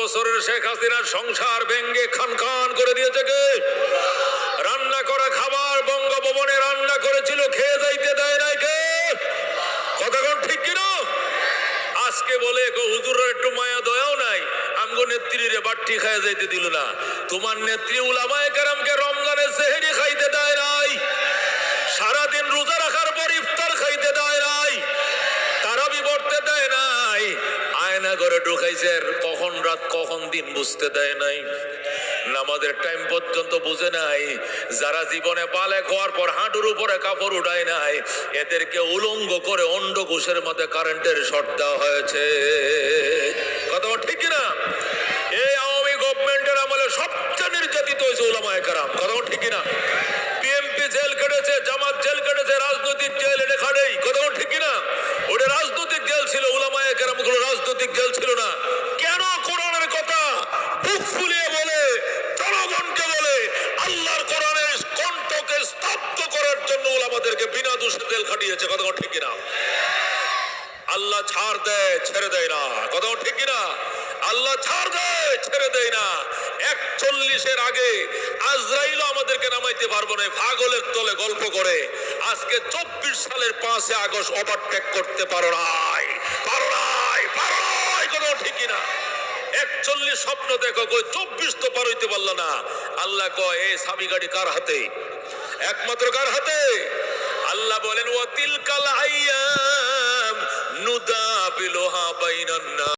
বছরের শেখ হাসিনার সংসার ভেঙ্গে খান খান করে দিয়েছে কে? রান্না করা খাবার বঙ্গভবনে রান্না করেছিল, খেয়ে যাইতে দেয় নাই কে? কথা কোন ঠিক কিনা? আজকে বলে হুজুরের একটু মায়া দয়াও নাই, আমগো নেত্রীরে বাট্টি খাইয়া যাইতে দিল না। তোমার নেত্রী উলামায়ে কেরামকে রমজানের সেহরি খাইতে দেয় নাই, সারাদিন রোজা রাখার পর ইফতার খাইতে দেয় নাই, তারাবি পড়তে দেয় নাই, আয়না করে ঢুকাইছে, কখন রাত কখন দিন বুঝতে দেয় নাই, নামাজের টাইম পর্যন্ত বুঝে নাই। যারা জীবনে বালেক হওয়ার পর হাঁটুর উপরে কাপড় উঠায় নাই, এদেরকে উলঙ্গ করে অন্ডকোষের মধ্যে কারেন্টের শর্ট দেওয়া হয়েছে। কথা ঠিক না? এই আওয়ামী গভর্নমেন্টের আমলে সবচেয়ে নির্যাতিত হয়েছে উলামায়ে কেরাম। কথা ঠিক না? বিএনপি জেল কেটেছে, জামাত জেল কেটেছে, রাজনৈতিক জেল এটা খাটেই। কথা ঠিক না? ওটা রাজনৈতিক জেল ছিল, উলামায়ে কেরাম গুলো রাজনৈতিক জেল ছিল না। কেন কোরআনের কথা বুক ফুলিয়ে বলে, জনগণকে বলে, আল্লাহর কোরআনের কণ্ঠকে স্তব্ধ করার জন্য উলামাদেরকে বিনা দোষে জেল খাটিয়েছে। কথা ঠিক কিনা? আল্লাহ ছাড় দেয়, ছেড়ে দেয় না। কথা ঠিক কিনা? আল্লাহ ছাড় দেয়, ছেড়ে দেয় না। 41-এর আগে আজরাইলও আমাদেরকে নামাইতে পারবো না। পাগলের তলে গল্প করে আজকে 24 সালের 5 আগস্ট ওভারটেক করতে পারো নাই, পারো নাই, পারো নাই। কথা ঠিক কিনা? 41 স্বপ্ন দেখো, কই 24 তো পার হইতে পারল না। আল্লাহ কয় এই সাবি গাড়ি কার হাতে? একমাত্র কার হাতে? আল্লাহ বলেন ওয়া তিলকাল আইয়াম নুদাবিলুহা বাইনান নাস।